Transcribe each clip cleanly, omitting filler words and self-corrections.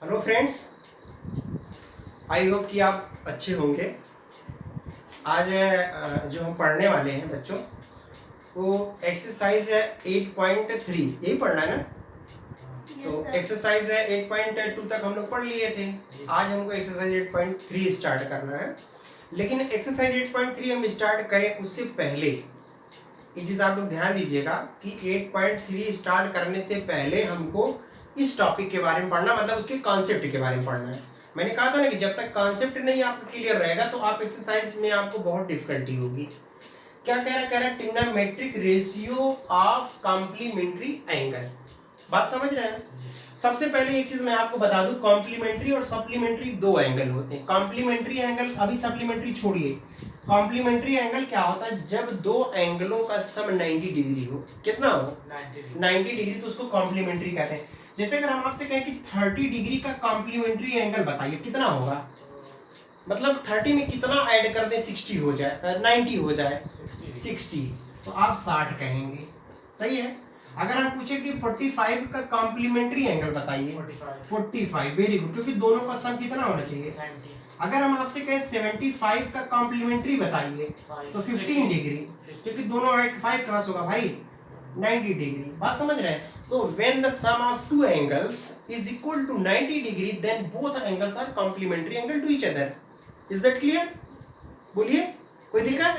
Hello friends, I hope कि आप अच्छे होंगे। आज जो हम पढ़ने वाले हैं बच्चों, वो एक्सरसाइज है 8.3, यही पढ़ना है ना। तो एक्सरसाइज है 8.2 तक हम लोग पढ़ लिए थे। आज हमको एक्सरसाइज 8.3 स्टार्ट करना है। लेकिन एक्सरसाइज 8.3 हम स्टार्ट करें उससे पहले ये चीज़ आप लोग ध्यान दीजिएगा कि 8.3 स्टार्ट करने से पहले हमको इस टॉपिक के बारे में पढ़ना, मतलब उसके कॉन्सेप्ट के बारे में पढ़ना है। मैंने कहा था ना कि जब तक कॉन्सेप्ट नहीं आपको क्लियर रहेगा तो आप एक्सरसाइज में आपको बहुत डिफिकल्टी होगी। क्या कह रहा है trigonometric ratio of complementary angle. बात समझ रहे हैं। सबसे पहले एक चीज मैं आपको बता दूं, कॉम्प्लीमेंट्री और सप्लीमेंट्री दो एंगल होते हैं। कॉम्प्लीमेंट्री एंगल, अभी सप्लीमेंट्री छोड़िए, कॉम्प्लीमेंट्री एंगल क्या होता है? जब दो एंगलों का सम 90 डिग्री हो। कितना हो? 90 डिग्री, तो उसको कॉम्प्लीमेंट्री कहते हैं। जैसे अगर हम आपसे कहें कि 30 डिग्री का कॉम्प्लीमेंट्री एंगल बताइए, कितना होगा? मतलब 30 में कितना ऐड कर दें 60 हो जाए, 90 हो जाए 60, तो आप 60 कहेंगे। सही है। अगर हम पूछे कि 45 का कॉम्प्लीमेंट्री एंगल बताइए, 45, वेरी गुड, क्योंकि दोनों का सम कितना होना चाहिए? 90। अगर हम आपसे कहें 75 का कॉम्प्लीमेंट्री बताइए तो 15 डिग्री, क्योंकि दोनों 5 क्रॉस होगा भाई 90 डिग्री। बात समझ रहे हैं। तो when the sum of two angles is equal to 90 degree then both angles are complementary angle to each other. Is that clear? बोलिए, कोई दिक्कत?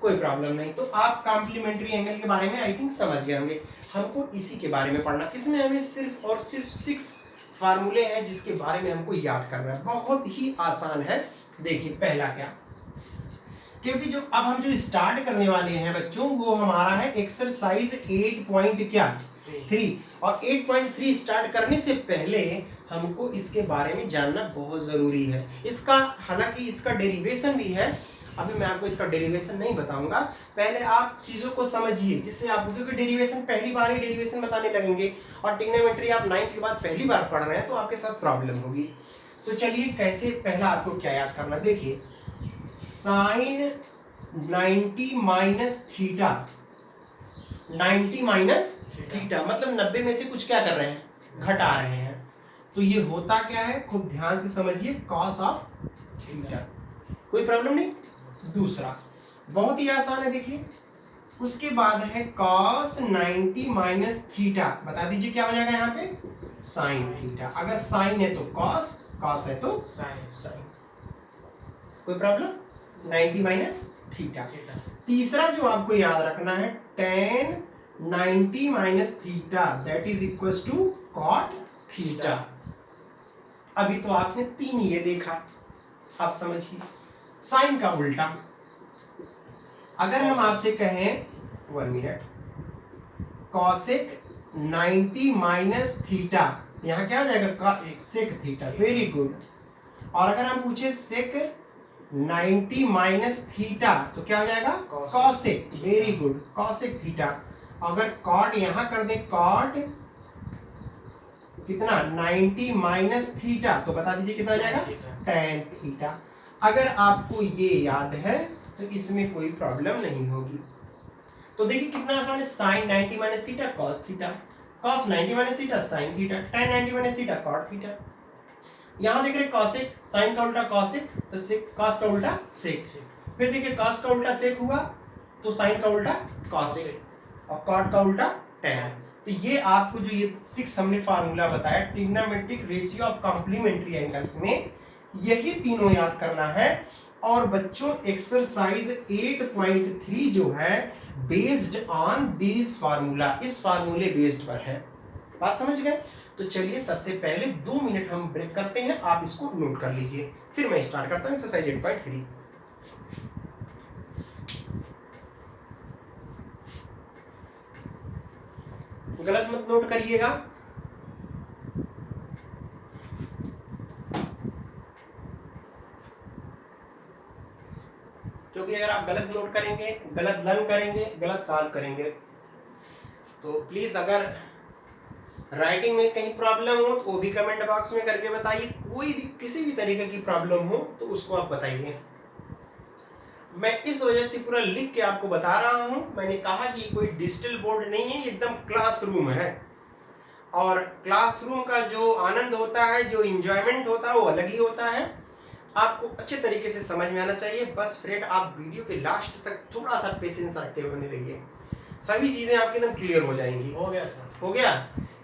कोई प्रॉब्लम नहीं। तो आप कॉम्प्लीमेंट्री एंगल के बारे में आई थिंक समझ गए होंगे। हमको इसी के बारे में पढ़ना। इसमें हमें सिर्फ और सिर्फ 6 फार्मूले हैं जिसके बारे में हमको याद करना है। बहुत ही आसान है। देखिए पहला क्या, क्योंकि जो अब हम जो स्टार्ट करने वाले हैं बच्चों, वो हमारा है एक्सरसाइज 8.3 और 8.3 स्टार्ट करने से पहले हमको इसके बारे में जानना बहुत जरूरी है। इसका हालांकि इसका डेरिवेशन भी है, अभी मैं आपको इसका डेरिवेशन नहीं बताऊंगा। पहले आप चीजों को समझिए जिससे आप, क्योंकि डेरिवेशन पहली बार ही डेरिवेशन बताने लगेंगे और ट्रिग्नोमेट्री आप 9th के बाद पहली बार पढ़ रहे हैं तो आपके साथ प्रॉब्लम होगी। तो चलिए कैसे, पहला आपको क्या याद करना, देखिए sine 90 minus theta, 90 minus theta मतलब 90 में से कुछ क्या कर रहे हैं? घटा रहे हैं। तो ये होता क्या है, खूब ध्यान से समझिए, कॉस ऑफ थीटा। कोई प्रॉब्लम नहीं। दूसरा बहुत ही आसान है, देखिए उसके बाद है कॉस 90 माइनस थीटा, बता दीजिए क्या हो जाएगा यहाँ पे? Sine theta. अगर साइन है तो कॉस, कॉस है तो साइन। कोई प्रॉब्लम? 90 minus theta. तीसरा जो आपको याद रखना है, tan 90 minus theta that is equal to cot theta. अभी तो आपने 3 ये देखा, आप समझिए। साइन का उल्टा, अगर हम आपसे कहें 1 मिनट, कॉसेक 90 माइनस थीटा, यहां क्या हो जाएगा? Sec theta, very good. और अगर हम पूछे सेक 90 माइनस थीटा तो क्या हो जाएगा? Cosec, very good, cosec theta. अगर कॉट यहां कर दे, कॉट कितना? 90 माइनस थीटा, तो बता दीजिए कितना हो जाएगा? Tan theta. अगर आपको ये याद है तो इसमें कोई प्रॉब्लम नहीं होगी। तो देखिए कितना आसान है, sine 90 minus theta cos theta, cos 90 minus theta sine theta, tan 90 minus theta cot theta. यहां देख रहे कॉसेक, साइन का उल्टा कॉसेक, तो सेक, कॉस का उल्टा सेक। फिर देखिए कॉस का उल्टा सेक हुआ तो साइन का उल्टा कॉसेक और कॉट का उल्टा टेन। तो ये आपको जो ये 6 हमने फार्मूला बताया trigonometric ratio of complementary angles में, यही तीनों याद करना है। और बच्चों एक्सरसाइज 8.3 जो है बेस्ड ऑन दिस फार्मूला, इस फार्मूले बेस्ड पर है। बात समझ गए। तो चलिए सबसे पहले 2 मिनट हम ब्रेक करते हैं, आप इसको नोट कर लीजिए, फिर मैं स्टार्ट करता हूं एक्सरसाइज 8.3। गलत मत नोट करिएगा। क्योंकि अगर आप गलत नोट करेंगे, गलत लर्न करेंगे, गलत सॉल्व करेंगे, तो प्लीज अगर राइटिंग में कहीं प्रॉब्लम हो तो वो भी कमेंट बॉक्स में करके बताइए। कोई भी किसी भी तरीके की प्रॉब्लम हो तो उसको आप बताइए। मैं इस वजह से पूरा लिख के आपको बता रहा हूं, मैंने कहा कि कोई डिजिटल बोर्ड नहीं है, एकदम क्लासरूम है। और क्लासरूम का जो आनंद होता है, जो इंजॉयमेंट होता है, वो अलग ही होता है। आपको अच्छे तरीके से समझ में आना चाहिए। बस फ्रेंड, आप वीडियो के लास्ट तक थोड़ा सा पेशेंस रखते हुए बने रहिए, सभी चीज़ें आपकी एकदम क्लियर हो जाएंगी। हो गया सर, हो गया।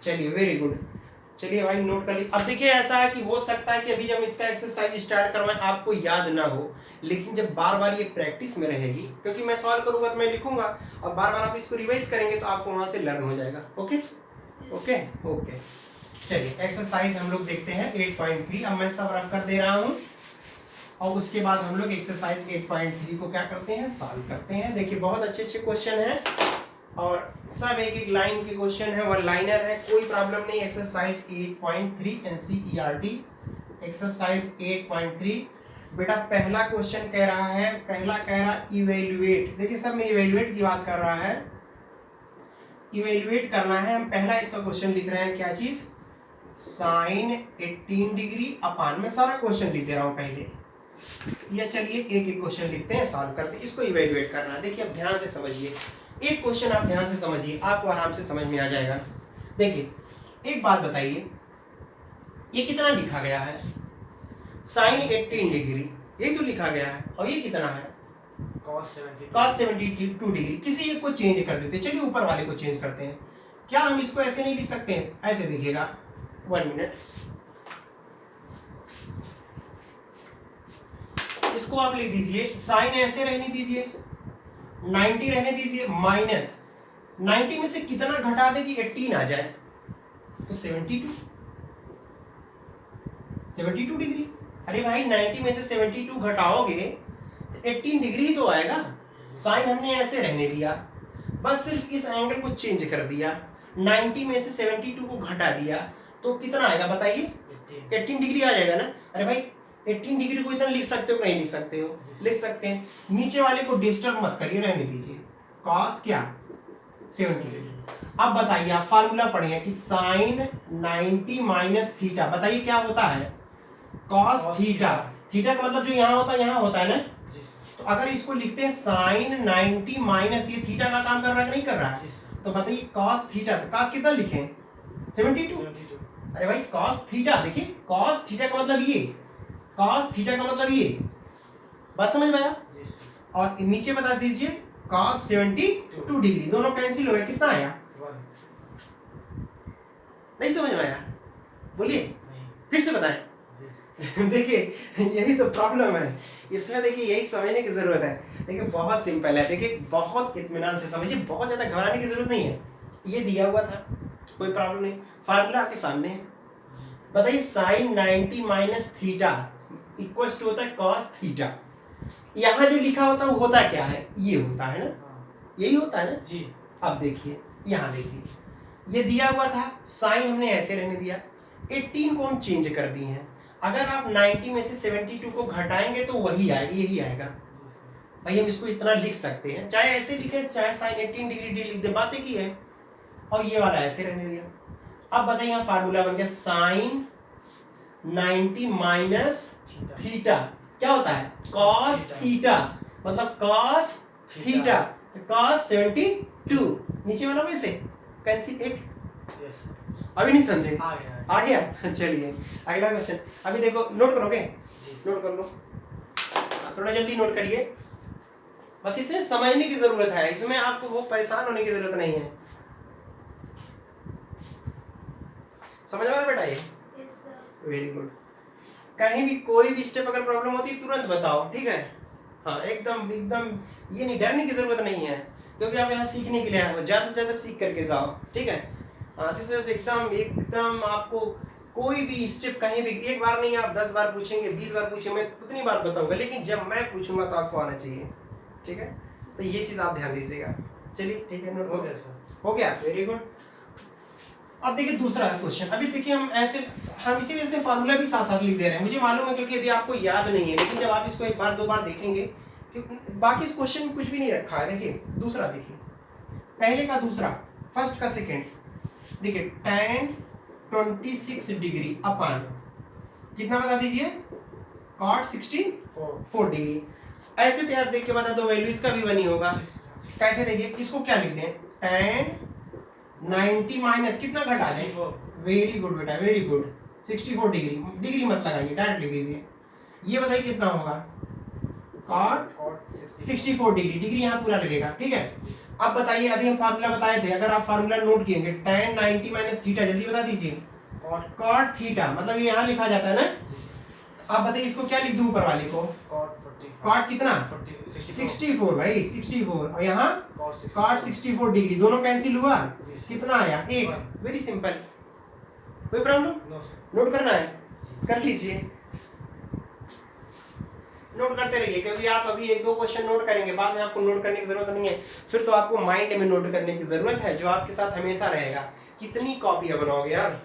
चलिए, वेरी गुड। चलिए भाई, नोट कर लीजिए। अब देखिए, ऐसा है कि हो सकता है कि अभी जब इसका एक्सरसाइज स्टार्ट करवाएं आपको याद ना हो, लेकिन जब बार बार ये प्रैक्टिस में रहेगी, क्योंकि मैं सॉल्व करूंगा तो मैं लिखूंगा, और बार बार आप इसको रिवाइज करेंगे तो आपको वहां से लर्न हो जाएगा। Okay okay okay. चलिए, एक्सरसाइज हम लोग देखते हैं 8.3। अब मैं सब रख कर दे रहा हूँ, और उसके बाद हम लोग एक्सरसाइज 8.3 को क्या करते हैं, सॉल्व करते हैं। देखिए, बहुत अच्छे अच्छे क्वेश्चन हैं, और सब एक एक लाइन के क्वेश्चन है, वन लाइनर है, कोई प्रॉब्लम नहीं। Exercise 8.3 NCERT exercise 8.3। बेटा, पहला क्वेश्चन कह रहा है, पहला कह रहा इवेल्युएट। देखिए, सब में इवेल्युएट की बात कर रहा है, इवेल्युएट करना है। हम पहला इसका क्वेश्चन लिख रहे हैं, क्या चीज, साइन 18 डिग्री अपान, मैं सारा क्वेश्चन लिख दे रहा हूं पहले, या चलिए एक एक क्वेश्चन लिखते हैं, सॉल्व करते हैं। इसको इवेल्युएट करना है। देखिए, अब ध्यान से समझिए, एक क्वेश्चन आप ध्यान से समझिए, आपको आराम से समझ में आ जाएगा। देखिए, एक बात बताइए, ये कितना लिखा गया है, साइन 18 डिग्री, ये तो लिखा गया है, और ये कितना है, cos 72 डिग्री। किसी एक को चेंज कर देते हैं, चलिए ऊपर वाले को चेंज करते हैं। क्या हम इसको ऐसे नहीं लिख सकते हैं, ऐसे देखिएगा, 1 मिनट, इसको आप लिख दीजिए, साइन ऐसे रहने दीजिए, 90 रहने दीजिए, माइनस 90 में से कितना घटा दे कि 18 आ जाए, तो 72 डिग्री। अरे भाई, 90 में से 72 घटाओगे तो 18 डिग्री ही तो आएगा। साइन हमने ऐसे रहने दिया, बस सिर्फ इस एंगल को चेंज कर दिया, 90 में से 72 को घटा दिया, तो कितना आएगा बताइए, 18 डिग्री आ जाएगा ना। अरे भाई, 18 डिग्री को इतना लिख सकते हो कि नहीं लिख सकते हो, लिख सकते हैं। नीचे वाले को डिस्टर्ब मत करिए, रहने दीजिए, कॉस क्या 72। अब बताइए, आप फार्मूला पढ़े हैं कि साइन 90 माइनस थीटा, बताइए क्या होता है, कॉस थीटा। थीटा का मतलब जो यहाँ होता है ना। तो अगर इसको लिखते हैं साइन 90 माइनस, ये थीटा का काम कर रहा है कि नहीं कर रहा है, तो बताइए कॉस थीटा, तो कॉस कितना लिखें, 72। अरे भाई, कॉस थीटा, देखिए कॉस थीटा का मतलब ये, कॉस थीटा का मतलब ये, बात समझ में आया। और नीचे बता दीजिए कॉस 72 डिग्री, दोनों कैंसिल हो गए, कितना आया, नहीं समझ में आया, बोलिए, फिर से बताएं। देखिए, यही तो प्रॉब्लम है इसमें। देखिए, यही समझने की जरूरत है। देखिए, बहुत सिंपल है। देखिए, बहुत इत्मीनान से समझिए, बहुत ज्यादा घबराने की जरूरत नहीं है। ये दिया हुआ था, कोई प्रॉब्लम नहीं, फार्मूला आपके सामने है। बताइए, sine 90 minus theta equals to होता है कॉस थीटा। यहाँ जो लिखा होता है वो होता क्या है, ये होता है ना, यही होता है ना जी। अब देखिए, यहाँ देखिए, ये दिया हुआ था, साइन हमने ऐसे रहने दिया, 18 को हम चेंज कर दिए हैं। अगर आप 90 में से 72 को घटाएंगे तो वही आएगा, यही आएगा भाई। हम इसको इतना लिख सकते हैं, चाहे ऐसे लिखे, चाहे साइन 18 डिग्री डी लिख दे, बात एक ही है। और ये वाला ऐसे रहने दिया। अब बताइए, यहाँ फार्मूला बन गया, साइन 90 माइनस थीटा क्या होता है, कॉस थीटा, मतलब कॉस थीटा, कॉस 72। नीचे वाला वैसे कैंसिल, एक अभी नहीं समझे, आ गया। चलिए, अगला क्वेश्चन। अभी देखो, नोट करोगे, नोट कर लो, थोड़ा जल्दी नोट करिए, बस इसे समझने की जरूरत है, इसमें आपको वो परेशान होने की जरूरत नहीं है। समझ में आ रहा बेटा ये? Very good. कहीं भी कोई भी स्टेप अगर प्रॉब्लम होती है तुरंत बताओ, ठीक है। हाँ, एकदम एकदम ये नहीं, डरने की जरूरत नहीं है, क्योंकि आप यहाँ सीखने के लिए आए हो, ज्यादा से ज्यादा सीख करके जाओ, ठीक है। हाँ, दिस इज एकदम आपको कोई भी स्टेप कहीं भी, एक बार नहीं, आप 10 बार पूछेंगे, 20 बार पूछेंगे, मैं उतनी बार बताऊंगा, लेकिन जब मैं पूछूंगा तो आपको आना चाहिए, ठीक है। तो ये चीज आप ध्यान दीजिएगा। चलिए, ठीक है, नोट हो गया, वेरी गुड। अब देखिए दूसरा क्वेश्चन। अभी देखिए, हम इसी वजह से फार्मूला भी साथ साथ लिख दे रहे हैं, मुझे मालूम है, क्योंकि अभी आपको याद नहीं है, लेकिन जब आप इसको एक बार दो बार देखेंगे, बाकी इस क्वेश्चन में कुछ भी नहीं रखा है। देखिए दूसरा, देखिए पहले का दूसरा, फर्स्ट का सेकेंड, देखिए tan 26 डिग्री अपान कितना बता दीजिए, cot 64 डिग्री। ऐसे तो यार देख के बता दो, वैल्यू इसका भी बनी होगा। कैसे, देखिए इसको क्या लिखते हैं, tan 90 माइनस कितना घटा दें, वेरी गुड बेटा वेरी गुड, 64 डिग्री, डिग्री मत लगाइए डायरेक्ट लिख दीजिए। ये बताइए कितना होगा, cot 64 डिग्री, डिग्री यहाँ पूरा लगेगा, ठीक है। अब बताइए, अभी हम फार्मूला बताए थे, अगर आप फार्मूला नोट किएंगे tan 90 माइनस थीटा, जल्दी बता दीजिए, cot थीटा, मतलब ये यहाँ लिखा जाता है ना। आप बताइए इसको क्या लिख दूं ऊपर वाले को, cot कितना 64 भाई 64, और यहाँ cot 64 डिग्री, दोनों कैंसिल हुआ, कितना आया 1, वेरी सिंपल, कोई प्रॉब्लम, नोट करना है कर लीजिए, नोट करते रहिए, क्योंकि आप अभी 1-2 क्वेश्चन नोट करेंगे, बाद में आपको नोट करने की जरूरत नहीं है, फिर तो आपको माइंड में नोट करने की जरूरत है, जो आपके साथ हमेशा रहेगा। कितनी कॉपियां बनाओगे यार।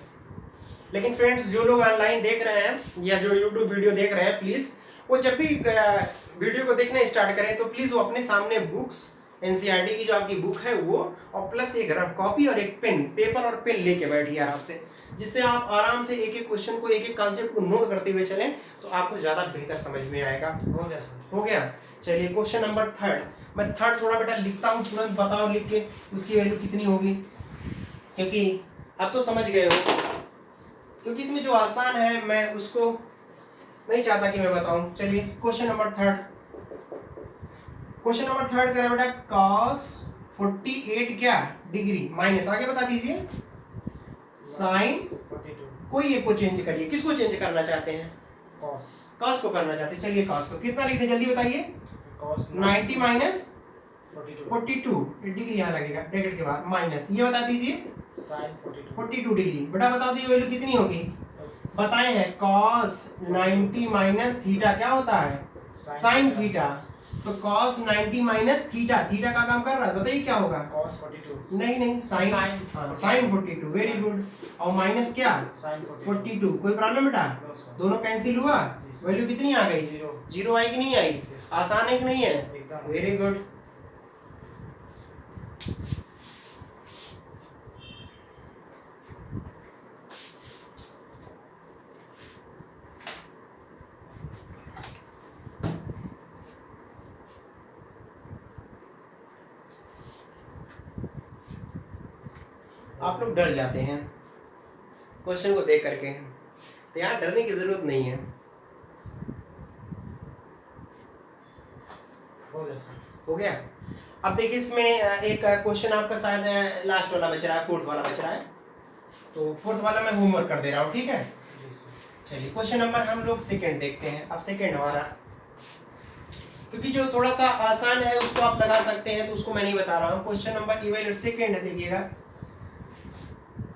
लेकिन फ्रेंड्स, जो लोग ऑनलाइन देख रहे हैं या जो यूट्यूब वीडियो देख रहे हैं, प्लीज वो जब भी वीडियो को देखना स्टार्ट करें तो प्लीज वो अपने सामने बुक्स, एनसीईआरटी की जो आपकी बुक है वो, और प्लस एक रफ कॉपी और एक पेन, पेपर और पेन लेके बैठिए आराम से, जिससे आप आराम से एक एक क्वेश्चन को, एक एक कॉन्सेप्ट को नोट करते हुए चलें, तो आपको ज्यादा बेहतर समझ में आएगा। हो गया। चलिए क्वेश्चन नंबर 3, मैं थर्ड थोड़ा बेटा लिखता हूँ, तुरंत बताओ लिख के उसकी वैल्यू कितनी होगी, क्योंकि अब तो समझ गए हो, क्योंकि इसमें जो आसान है मैं उसको नहीं चाहता कि मैं बताऊं। चलिए क्वेश्चन नंबर 3, क्वेश्चन नंबर 3 करें बेटा, cos 48 क्या डिग्री माइनस, आगे बता दीजिए sin, कोई एक को चेंज करिए, किसको चेंज करना चाहते हैं, cos को करना चाहते हैं। चलिए cos को कितना लिखते जल्दी बताइए, 90 माइनस 42 डिग्री यहाँ लगेगा ब्रैकेट के बाद, माइनस ये बता दीजिए sin 42 डिग्री, बेटा बता दो ये वैल्यू कितनी होगी, बताए हैं cos 90 माइनस थीटा क्या होता है, sin थीटा, तो cos 90 माइनस थीटा, थीटा का काम कर रहा है, बताइए क्या होगा, cos 42, नहीं sin, sin 42, वेरी गुड, और माइनस क्या sin 42, कोई प्रॉब्लम बेटा, दोनों कैंसिल हुआ, वैल्यू कितनी आ गई, जीरो आई कि नहीं आई, आसान है कि नहीं है, वेरी गुड। आप लोग डर जाते हैं क्वेश्चन को देख करके, तो यहाँ डरने की जरूरत नहीं है। हो गया। अब देखिए इसमें एक क्वेश्चन आपका शायद लास्ट वाला बच रहा है, फोर्थ वाला बच रहा है, तो फोर्थ वाला मैं होमवर्क कर दे रहा हूँ, ठीक है। चलिए क्वेश्चन नंबर हम लोग सेकंड देखते हैं। अब सेकंड हमारा, क्योंकि जो थोड़ा सा आसान है उसको आप लगा सकते हैं, तो उसको मैं नहीं बता रहा हूँ। क्वेश्चन नंबर इवैल्यूएट सेकंड है, देखिएगा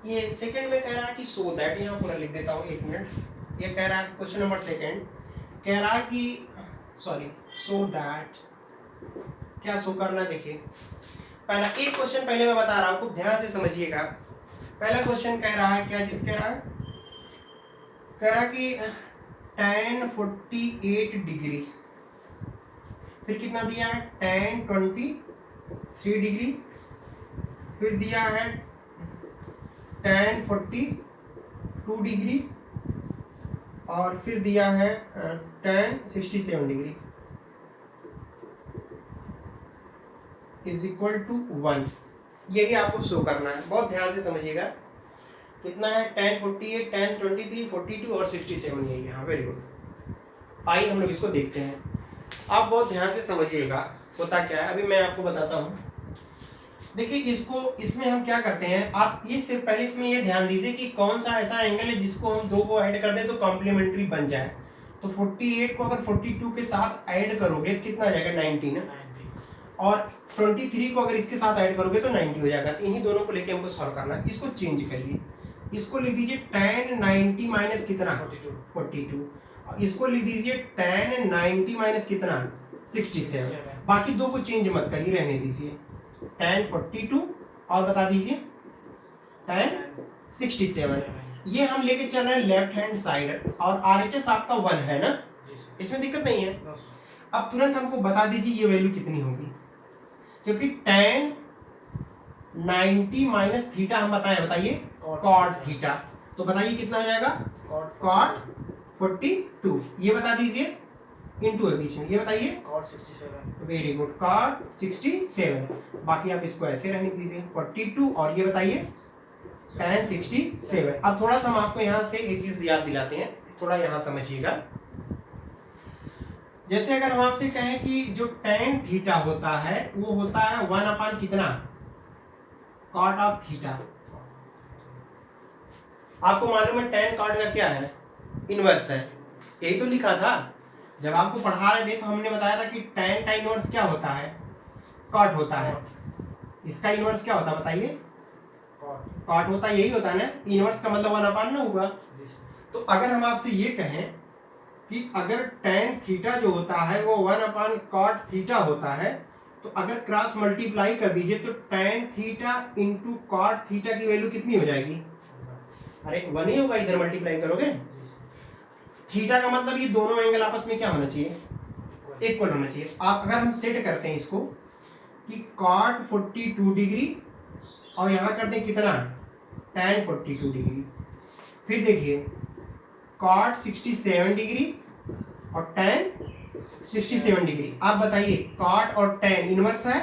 ये सेकंड में कह रहा है कि सो दैट, यहाँ पूरा लिख देता हूँ 1 मिनट। ये कह रहा है क्वेश्चन नंबर सेकंड, कह रहा है कि सॉरी सो दैट, क्या शो करना, देखिए पहला एक क्वेश्चन पहले मैं बता रहा हूँ, खूब ध्यान से समझिएगा। पहला क्वेश्चन कह रहा है, क्या चीज कह रहा है, कह रहा है कि tan 48 डिग्री, फिर कितना दिया है tan 23 डिग्री, फिर दिया है tan 42 डिग्री, और फिर दिया है tan 67 degree is equal to 1। यही आपको शो करना है, बहुत ध्यान से समझिएगा। कितना है tan 48, tan 23, 42 और 67, यही है। हाँ वेरी गुड। आइए हम लोग इसको देखते हैं, आप बहुत ध्यान से समझिएगा होता क्या है, अभी मैं आपको बताता हूँ। देखिए इसको, इसमें हम क्या करते हैं, आप ये सिर्फ पहले इसमें ये ध्यान दीजिए कि कौन सा ऐसा एंगल है जिसको हम दो को ऐड कर दें तो कॉम्प्लीमेंट्री बन जाए। तो 48 को अगर 42 के साथ ऐड करोगे कितना आ जाएगा 90 ना, और 23 को अगर इसके साथ ऐड करोगे तो 90 हो जाएगा। तो इन्हीं दोनों को लेके हमको सॉल्व करना है। इसको चेंज करिए, इसको लिख दीजिए tan 90 माइनस कितना 42, इसको लिख दीजिए tan 90 माइनस कितना 67। बाकी दो को चेंज मत करिए, रहने दीजिए। tan 42 और बता दीजिए tan 67, ये हम लेके चल रहे हैं लेफ्ट हैंड साइड, और RHS आपका 1 है ना, इसमें दिक्कत नहीं है। अब तुरंत हमको बता दीजिए ये वैल्यू कितनी होगी, क्योंकि tan 90 माइनस थीटा हम बताइए cot थीटा, तो बताइए कितना हो जाएगा cot 42, ये बता दीजिए इंटू है बीच में, ये बताइए cot 67। Very good, cot 67। बाकी आप इसको ऐसे रहने दीजिए 42, और ये बताइए tan 67। अब थोड़ा सा हम आपको यहाँ से एक चीज याद दिलाते हैं, थोड़ा यहाँ समझिएगा। जैसे अगर हम आपसे कहें कि जो tan थीटा होता है वो होता है 1 कितना, cot ऑफ थीटा। आपको मालूम है tan cot का क्या है, इनवर्स है, यही तो लिखा था जब आपको पढ़ा रहे थे, तो हमने बताया था कि tan का इनवर्स क्या होता है, cot होता है। इसका इनवर्स क्या होता है बताइए, cot होता है, यही होता है ना, इनवर्स का मतलब 1 ना हुआ। तो अगर हम आपसे ये कहें कि अगर tan थीटा जो होता है वो 1 cot थीटा होता है, तो अगर क्रॉस मल्टीप्लाई कर दीजिए तो tan theta into cot theta की वैल्यू कितनी हो जाएगी, अरे 1 ही होगा, इधर मल्टीप्लाई करोगे। थीटा का मतलब ये दोनों एंगल आपस में क्या होना चाहिए, इक्वल होना चाहिए। आप अगर हम सेट करते हैं इसको कि cot 42 डिग्री और यहाँ करते हैं कितना tan 42 डिग्री, फिर देखिए cot 67 डिग्री और tan 67 डिग्री। आप बताइए cot और tan इनवर्स है,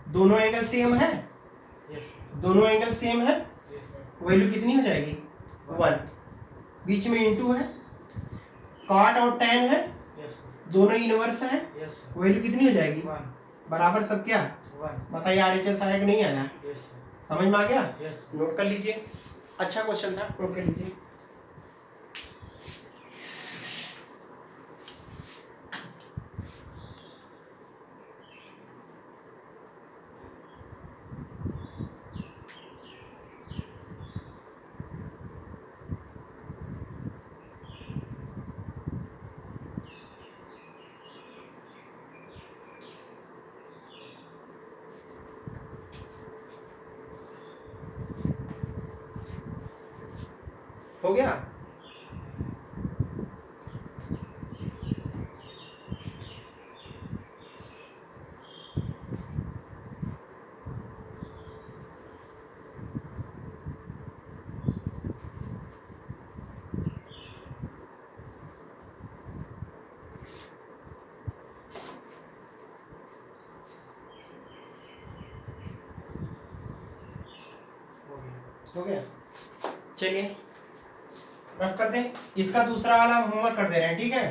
दोनों एंगल सेम है, दोनों एंगल सेम है, वैल्यू कितनी हो जाएगी 1, बीच में इंटू है, cot और tan है, दोनों इनवर्स है, वैल्यू कितनी हो जाएगी बराबर सब क्या, बताइए RHS आया कि नहीं आया, समझ में आ गया, नोट कर लीजिए, अच्छा क्वेश्चन था, नोट कर लीजिए। हो गया, हो गया, चलिए रफ कर दें। इसका दूसरा वाला हम होमवर्क कर दे रहे हैं, ठीक है।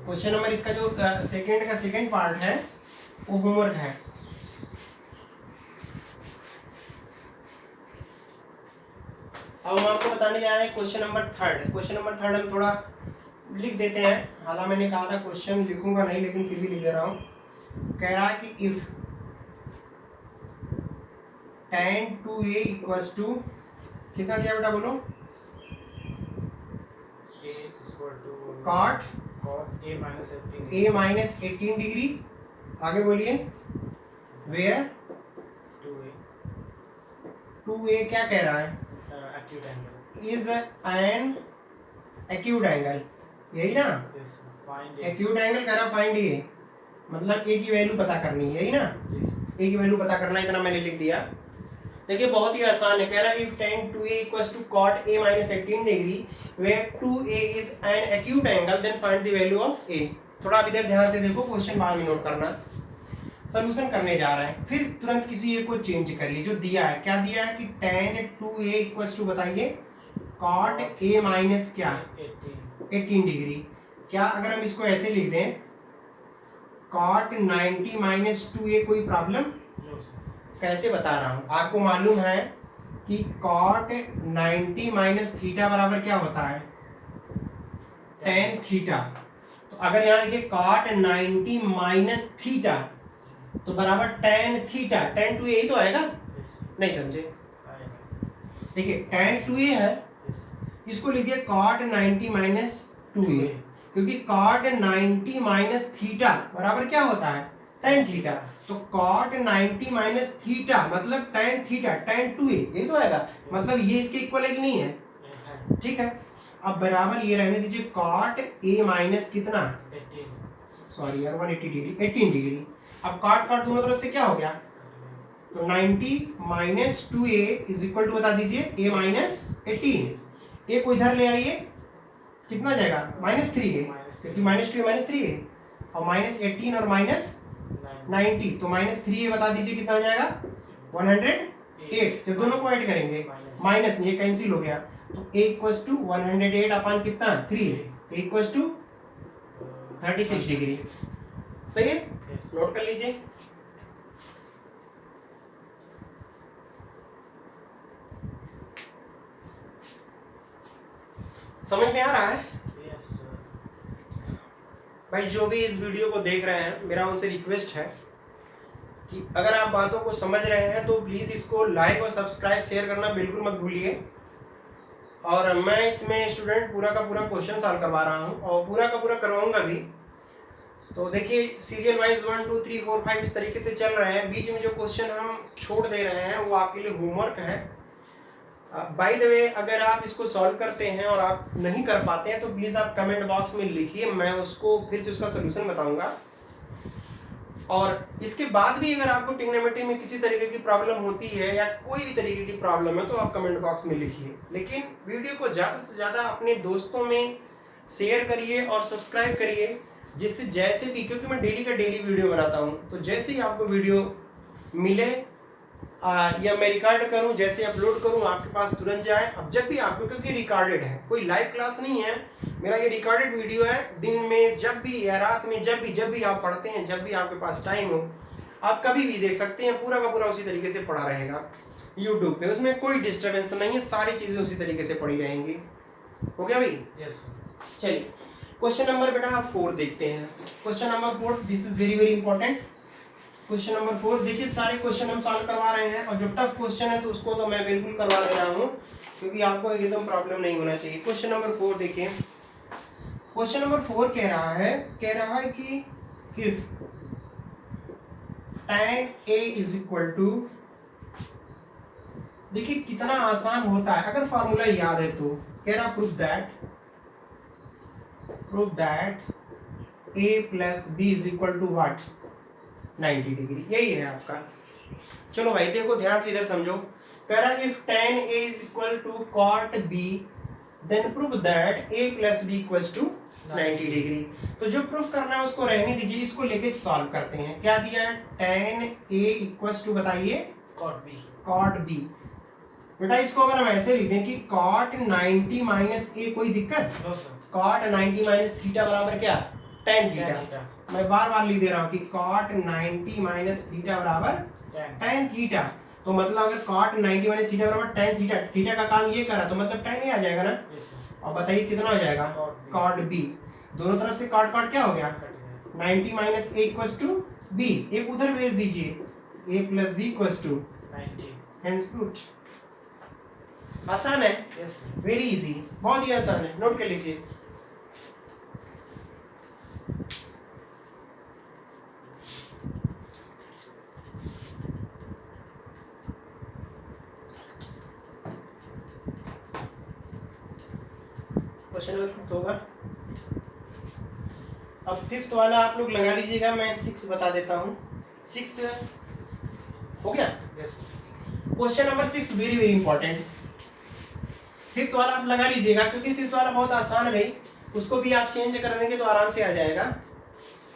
क्वेश्चन नंबर इसका जो सेकंड का सेकंड पार्ट है वो होमवर्क है। अब हम आपको बताने जा रहे हैं question number third. Question number third हम थोड़ा लिख देते हैं, हालांकि मैंने कहा था क्वेश्चन लिखूंगा नहीं, लेकिन फिर भी लिख दे रहा हूँ। कह रहा है कि if tan 2a equals to कितना दिया बेटा बोलो, cot a माइनस 18 डिग्री, आगे बोलिए वेयर 2a क्या कह रहा है, इज एन एक्यूट एंगल, यही ना, एक्यूट एंगल कह रहा फाइंड ए, मतलब ए की वैल्यू पता करनी है, यही ना, ए की वैल्यू पता करना, इतना मैंने लिख दिया। देखिए बहुत ही आसान है, कह रहा है if tan 2a equals to cot a minus 18 degree where 2a is an acute angle then find the value of a। थोड़ा आप इधर ध्यान से देखो, क्वेश्चन बाद में नोट करना। सॉल्यूशन करने जा रहे हैं, फिर तुरंत किसी एक को चेंज करिए, जो दिया है क्या दिया है कि tan 2a इक्वल्स टू बताइए cot a माइनस क्या 18 डिग्री। क्या अगर हम इसको ऐसे लिख दें cot 90 माइनस 2a, कोई प्रॉब्लम, कैसे बता रहा हूं, आपको मालूम है कि cot 90 माइनस थीटा बराबर क्या होता है tan थीटा। तो अगर यहाँ देखिए cot 90 माइनस थीटा तो बराबर tan थीटा, tan 2a यही तो आएगा, नहीं समझे, देखिए tan 2a है, इसको लिखिए cot 90 माइनस 2a, क्योंकि cot 90 माइनस थीटा बराबर क्या होता है tan थीटा। तो cot 90 माइनस थीटा मतलब tan थीटा, tan 2a यही तो आएगा, मतलब ये इसके इक्वल है कि नहीं है, ठीक है। अब बराबर ये रहने दीजिए cot a माइनस कितना, सॉरी यार 180 डिग्री, 18 डिग्री। अब cot दोनों तरफ से क्या हो गया, तो 90 minus 2a is equal to बता दीजिए a माइनस 18, a को इधर ले आइए, कितना हो जाएगा, -3 है, क्योंकि -2 -3 है, और -18 और -90, तो -3 बता दीजिए कितना हो जाएगा, 108। जब दोनों को ऐड करेंगे माइनस ये कैंसिल हो गया, तो a इक्वल्स टू 108 अपान कितना 3, a इक्वल्स टू 36 डिग्री। सही है, नोट कर लीजिए। समझ में आ रहा है? यस भाई जो भी इस वीडियो को देख रहे हैं, मेरा उनसे रिक्वेस्ट है कि अगर आप बातों को समझ रहे हैं तो प्लीज़ इसको लाइक और सब्सक्राइब शेयर करना बिल्कुल मत भूलिए। और मैं इसमें स्टूडेंट पूरा का पूरा क्वेश्चन सॉल्व करवा रहा हूँ और पूरा का पूरा करवाऊंगा भी। तो देखिए सीरियल वाइज 1 2 3 4 5 इस तरीके से चल रहे हैं। बीच में जो क्वेश्चन हम छोड़ दे रहे हैं वो आपके लिए होमवर्क है। बाय द वे, अगर आप इसको सॉल्व करते हैं और आप नहीं कर पाते हैं तो प्लीज़ आप कमेंट बॉक्स में लिखिए, मैं उसको फिर से उसका सोल्यूशन बताऊंगा। और इसके बाद भी अगर आपको ट्रिग्नोमेट्री में किसी तरीके की प्रॉब्लम होती है या कोई भी तरीके की प्रॉब्लम है तो आप कमेंट बॉक्स में लिखिए। लेकिन वीडियो को ज़्यादा से ज़्यादा अपने दोस्तों में शेयर करिए और सब्सक्राइब करिए, जिससे जैसे भी, क्योंकि मैं डेली का डेली वीडियो बनाता हूँ, तो जैसे ही आपको वीडियो मिले या मैं रिकॉर्ड करूं, जैसे अपलोड करूं आपके पास तुरंत जाए। अब जब भी आपको, क्योंकि रिकॉर्डेड है, कोई लाइव क्लास नहीं है मेरा, ये रिकॉर्डेड वीडियो है। दिन में जब भी या रात में जब भी आप पढ़ते हैं, जब भी आपके पास टाइम हो, आप कभी भी देख सकते हैं। पूरा का पूरा उसी तरीके से पढ़ा रहेगा यूट्यूब पे, उसमें कोई डिस्टर्बेंस नहीं है, सारी चीज़ें उसी तरीके से पढ़ी रहेंगी। हो गया भाई? यस। चलिए क्वेश्चन नंबर बेटा 4 देखते हैं। Question number 4, this is very very important. Question number 4 देखिए, सारे क्वेश्चन हम सॉल्व करवा रहे हैं और जो टफ क्वेश्चन है तो उसको तो मैं बिल्कुल करवा दे रहा हूँ, क्योंकि आपको एकदम प्रॉब्लम नहीं होना चाहिए। क्वेश्चन नंबर 4 देखिए। क्वेश्चन नंबर 4 कह रहा है कि if tan a is equal to, देखिए कितना आसान होता है अगर फॉर्मूला याद है तो। कह रहा prove that a plus b is equal to what, 90 degree. यही है आपका। चलो भाई देखो ध्यान से इधर समझो। कह रहा if tan a is equal to cot b then prove that a plus b equals to 90 degree. तो जो प्रूफ करना है उसको रहने दीजिए, इसको लेके सॉल्व करते हैं। क्या दिया है, tan a इक्वल्स टू, बताइए, cot b। बेटा इसको अगर हम ऐसे लिख दें कि cot 90 माइनस a, कोई दिक्कत? No sir. cot 90 minus theta बराबर क्या, tan थीटा। मैं बार बार लिख दे रहा हूँ कि cot 90 माइनस थीटा बराबर tan थीटा। तो मतलब अगर cot 90 माइनस थीटा बराबर tan थीटा, थीटा का काम ये करा तो मतलब tan ही आ जाएगा ना। और बताइए कितना हो जाएगा, cot b। दोनों तरफ से cot क्या हो गया, 90 minus a equals to b। एक उधर भेज दीजिए, a plus b equals to 90। Hence proved. आसान है, वेरी इजी, बहुत ही आसान है, नोट कर लीजिए। क्वेश्चन नंबर होगा। अब 5th वाला आप लोग लगा लीजिएगा, मैं 6 बता देता हूँ। 6 हो गया। Question number 6 very very important. 5th वाला आप लगा लीजिएगा, क्योंकि 5th वाला बहुत आसान है भाई, उसको भी आप चेंज कर देंगे तो आराम से आ जाएगा।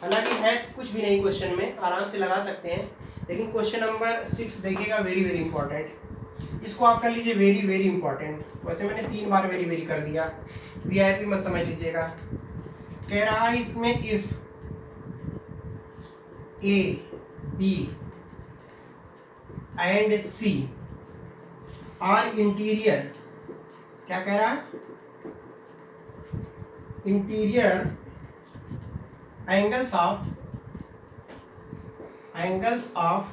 हालांकि है कुछ भी नहीं क्वेश्चन में, आराम से लगा सकते हैं, लेकिन क्वेश्चन नंबर 6 देखिएगा, वेरी वेरी इंपॉर्टेंट। इसको आप कर लीजिए वेरी वेरी इंपॉर्टेंट। वैसे मैंने 3 बार वेरी वेरी कर दिया, वीआईपी मत समझ लीजिएगा। कह रहा है इसमें if A B and C are interior, क्या कह रहा है, interior angles of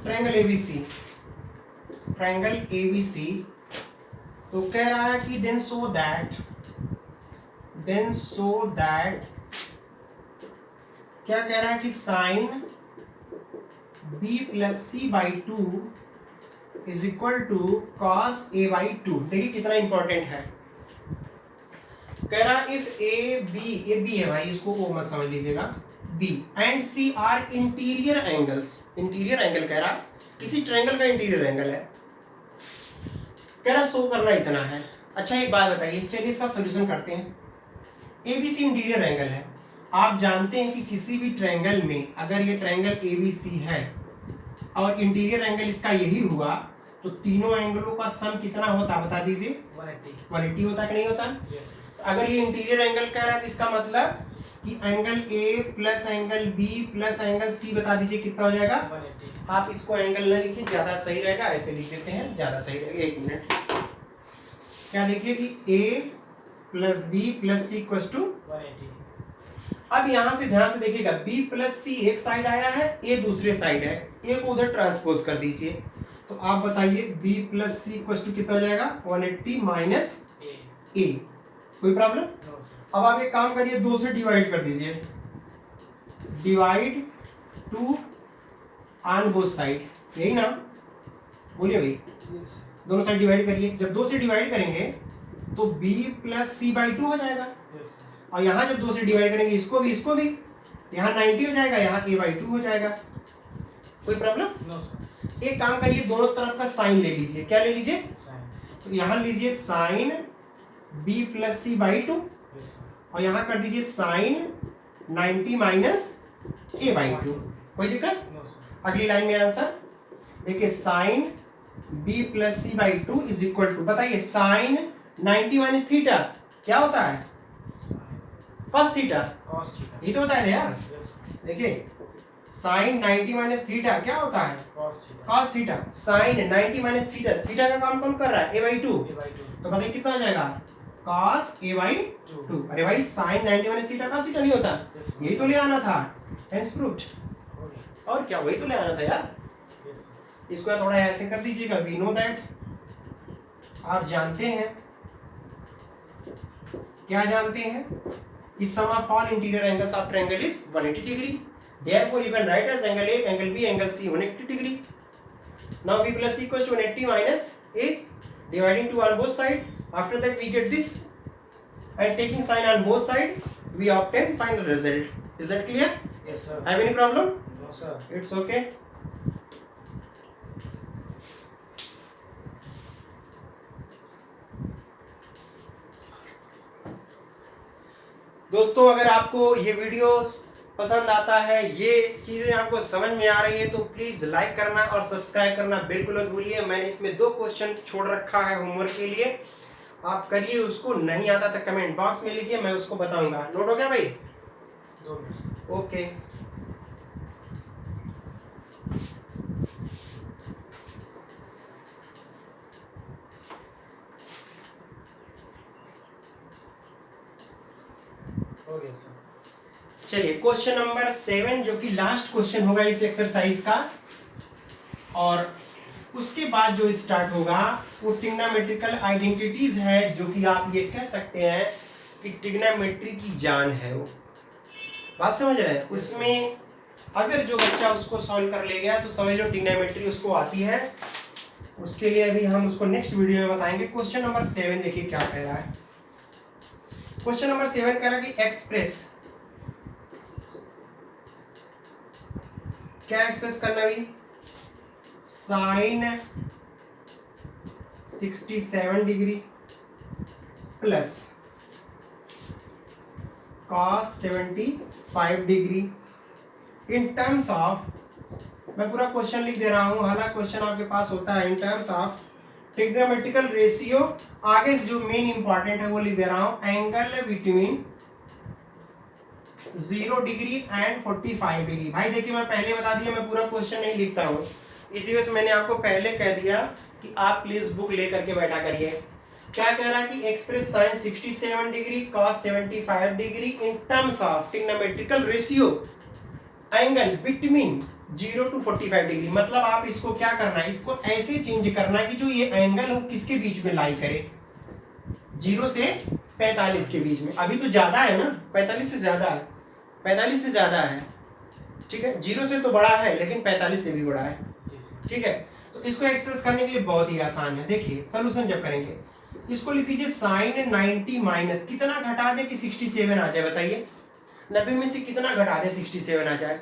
triangle ABC, तो कह रहा है कि देन सो दैट क्या कह रहा है कि sine b plus C by 2 is equal to cos a by 2। देखिए कितना इंपॉर्टेंट है। कह रहा इफ ए बी है भाई, इसको ओ मत समझ लीजिएगा, b and c are interior angles. Interior angle कह रहा किसी ट्रायंगल का इंटीरियर एंगल है, कह रहा शो करना इतना है। अच्छा एक बात बताइए, चलिए इसका सोल्यूशन करते हैं। ABC इंटीरियर एंगल है। आप जानते हैं कि किसी भी ट्रायंगल में अगर ये ट्रायंगल ABC है और इंटीरियर एंगल इसका यही हुआ तो तीनों एंगलों का सम कितना होता है बता दीजिए। 180 होता कि नहीं होता? yes. अगर ये इंटीरियर एंगल कह रहा है तो इसका मतलब कि angle A plus angle B plus angle C बता दीजिए कितना हो जाएगा 180. आप इसको एंगल न लिखिए, ज्यादा सही रहेगा, ऐसे लिख देते हैं ज्यादा सही रहेगा। एक मिनट, क्या देखिए कि A plus B plus C equal to 180. अब यहां से ध्यान से देखिएगा B प्लस C एक साइड आया है, A दूसरे साइड है, A को उधर ट्रांसपोज कर दीजिए। तो आप बताइए B plus C equal to कितना हो जाएगा 180 माइनस A। कोई प्रॉब्लम? No, sir. अब आप एक काम करिए, 2 से डिवाइड कर दीजिए, डिवाइड 2 ऑन बोथ साइड, यही ना? बोलिए भाई, Yes. दोनों साइड डिवाइड करिए। जब 2 से डिवाइड करेंगे तो B प्लस C बाई 2 हो जाएगा, Yes. और यहाँ जब 2 से डिवाइड करेंगे इसको भी, यहाँ 90 हो जाएगा, यहाँ A बाई 2 हो जाएगा। कोई प्रॉब्लम? No, sir. एक काम करिए, दोनों तरफ का साइन ले लीजिए। क्या ले लीजिए? Sine. तो यहाँ लीजिए sine B plus C by 2 Yes, sir. और यहाँ कर दीजिए साइन 90 माइनस A बाई 2। कोई दिक्कत? No, sir. अगली लाइन में आंसर देखिए, sine B plus C by 2 is equal to, बताइए साइन 90 माइनस थीटा क्या होता है? Sine. Cos theta. Cos theta. ये तो बताए थे यार। Yes, sir. देखिए साइन 90 माइनस थीटा क्या होता है? Cos theta. Cos theta. Sine 90 minus theta, theta का काम कौन कर रहा है? A by 2। A by 2. तो बताइए कितना हो जाएगा? Cos A by 2. 2। अरे भाई sine 90 minus theta cos theta नहीं होता? Yes, sir. यही तो ले आना था, हेंस प्रूव्ड। Okay. और क्या, वही तो ले आना था यार। Yes, sir. इसको थोड़ा ऐसे कर दीजिएगा, वी नो दैट, आप जानते हैं, क्या जानते हैं कि sum of all interior angles of triangle is 180 degree, therefore you can write as angle A, angle B, angle C 180 degree. Now B plus C equals to 180 minus A, dividing 2 on both side. After that we get this, and taking sign on both side we obtain final result. Is that clear? Yes, sir. Have any problem? No, sir. It's okay. दोस्तों अगर आपको ये video पसंद आता है, ये चीज़ें आपको समझ में आ रही है, तो प्लीज़ लाइक करना और सब्सक्राइब करना बिल्कुल मत भूलिए। मैंने इसमें 2 क्वेश्चन छोड़ रखा है होमवर्क के लिए, आप करिए उसको। नहीं आता तो कमेंट बॉक्स में लिखिए, मैं उसको बताऊंगा। नोट हो गया भाई? 2 minutes. ओके। Okay, sir. चलिए क्वेश्चन नंबर 7 जो कि लास्ट क्वेश्चन होगा इस एक्सरसाइज का, और उसके बाद जो स्टार्ट होगा वो ट्रिग्नोमेट्रिकल आइडेंटिटीज है, जो कि आप ये कह सकते हैं कि ट्रिग्नोमेट्री की जान है वो। बात समझ रहे हैं? उसमें अगर जो बच्चा उसको सॉल्व कर ले गया तो समझ लो ट्रिग्नोमेट्री उसको आती है। उसके लिए अभी हम उसको नेक्स्ट वीडियो में बताएंगे। क्वेश्चन नंबर 7 देखिए क्या कह रहा है। क्वेश्चन नंबर 7 कह रहा है कि एक्सप्रेस, क्या एक्सप्रेस करना भी, sine 67 degree plus cos 75 degree in terms of, मैं पूरा क्वेश्चन लिख दे रहा हूं, हालांकि क्वेश्चन आपके पास होता है इन टर्म्स ऑफ ट्रिग्नोमेट्रिकल रेशियो। आगे जो मेन इंपॉर्टेंट है वो लिख दे रहा हूं, angle between 0 degree and 45 degree. भाई देखिए मैं पहले बता दिया, मैं पूरा क्वेश्चन नहीं लिखता हूँ, इसी वजह से मैंने आपको पहले कह दिया कि आप प्लीज बुक लेकर के बैठा करिए। क्या कह रहा है कि express sine 67 degree cos 75 degree in terms of trigonometrical ratio angle between 0 to 45 degree. मतलब आप इसको क्या करना है, इसको ऐसे चेंज करना है कि जो ये एंगल हो किसके बीच में लाई करे, 0 से 45 के बीच में। अभी तो ज्यादा है ना, 45 से ज्यादा है, 45 से ज्यादा है, ठीक है। 0 से तो बड़ा है लेकिन 45 से भी बड़ा है, ठीक है। तो इसको एक्सप्रेस करने के लिए बहुत ही आसान है। देखिए सोल्यूशन जब करेंगे, इसको लिख दीजिए साइन 90 माइनस कितना घटा दे कि 67 आ जाए, बताइए 90 में से कितना घटा दे 67 आ जाए,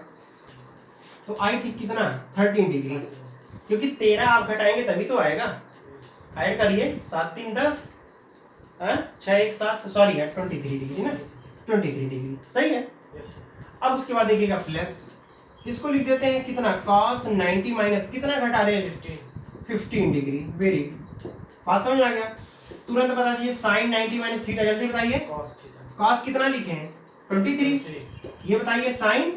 तो आई थिंक कितना 13 डिग्री, क्योंकि 13 आप घटाएंगे तभी तो आएगा। ऐड करिए 7 3 10, 6 1 7, सॉरी 23 डिग्री ना, 23 डिग्री, सही है। Yes, sir. अब उसके बाद देखिएगा प्लस, इसको लिख देते हैं कितना, cos 90 माइनस कितना घटा दें, 15. 15 डिग्री। वेरी गुड, बात समझ आ गया। तुरंत बता दीजिए sin 90 माइनस थीटा, जल्दी बताइए। Cos theta. cos कितना लिखे हैं, 23। 3. ये बताइए sin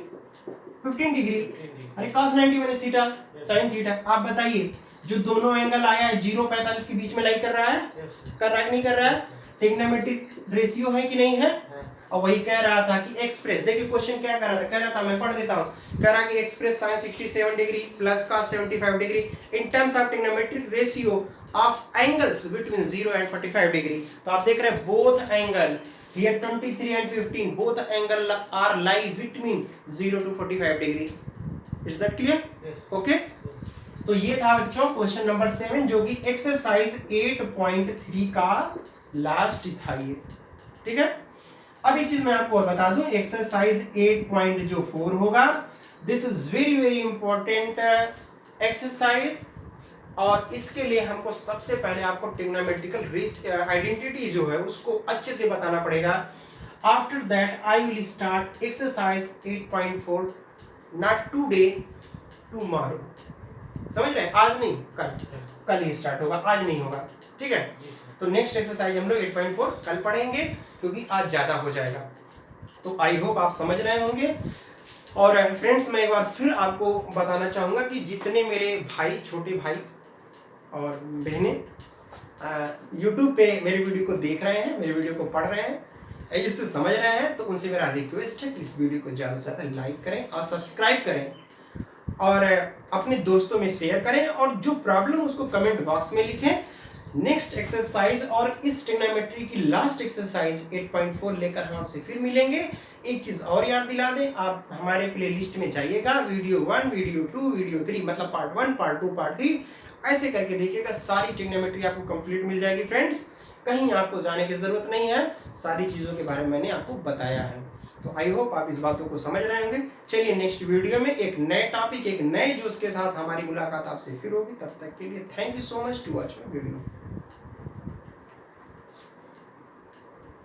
15 डिग्री। 15. अरे cos 90 minus theta Yes. sin theta. आप बताइए जो दोनों एंगल आया है 0-45 के बीच में लाई कर रहा है, Yes, sir. कर रहा है कि नहीं कर रहा है, Yes, sir. ट्रिग्नोमेट्रिक रेशियो है कि नहीं है। हाँ. और वही कह रहा था कि एक्सप्रेस, देखिए क्वेश्चन क्या कर रहा था, कह रहा था, मैं पढ़ देता हूं, कह रहा कि express sin 67 degree plus cos 75 degree in terms of trigonometric ratio of angles between 0 and 45 degree. तो आप देख रहे हैं both angle here 23 and 15 both angle are lie between 0 to 45 degree. Is that clear? Yes. Okay, Yes. तो ये था बच्चों question number 7 जो कि एक्सरसाइज 8.3 का लास्ट था ये, ठीक है। अब एक चीज मैं आपको और बता दूं, एक्सरसाइज 8.4 होगा, this is very very important exercise, और इसके लिए हमको सबसे पहले आपको ट्रिग्नोमेट्रिकल आइडेंटिटी जो है उसको अच्छे से बताना पड़ेगा। After that I will start exercise 8.4 not today, tomorrow. समझ रहे हैं, आज नहीं कल ही स्टार्ट होगा, आज नहीं होगा, ठीक है। Yes, sir. तो नेक्स्ट एक्सरसाइज हम लोग 8.4 कल पढ़ेंगे क्योंकि आज ज़्यादा हो जाएगा। तो आई होप आप समझ रहे होंगे। और फ्रेंड्स मैं एक बार फिर आपको बताना चाहूँगा कि जितने मेरे भाई, छोटे भाई और बहनें यूट्यूब पे मेरे वीडियो को देख रहे हैं, मेरे वीडियो को पढ़ रहे हैं, इससे समझ रहे हैं, तो उनसे मेरा रिक्वेस्ट है कि इस वीडियो को ज़्यादा से ज़्यादा लाइक करें और सब्सक्राइब करें और अपने दोस्तों में शेयर करें, और जो प्रॉब्लम उसको कमेंट बॉक्स में लिखें। नेक्स्ट एक्सरसाइज और इस ट्रिग्नोमेट्री की लास्ट एक्सरसाइज 8.4 लेकर हम आपसे फिर मिलेंगे। एक चीज और याद दिला दें, आप हमारे प्लेलिस्ट में जाइएगा, वीडियो 1, वीडियो 2, वीडियो 3, मतलब पार्ट 1, पार्ट 2, पार्ट 3, ऐसे करके देखिएगा, सारी ट्रिग्नोमेट्री आपको कंप्लीट मिल जाएगी फ्रेंड्स। कहीं आपको जाने की जरूरत नहीं है, सारी चीजों के बारे में मैंने आपको बताया है। तो आई होप आप इस बातों को समझ रहे होंगे। चलिए नेक्स्ट वीडियो में एक नए टॉपिक, एक नए जोश के साथ हमारी मुलाकात आपसे फिर होगी। तब तक के लिए thank you so much to watch my video.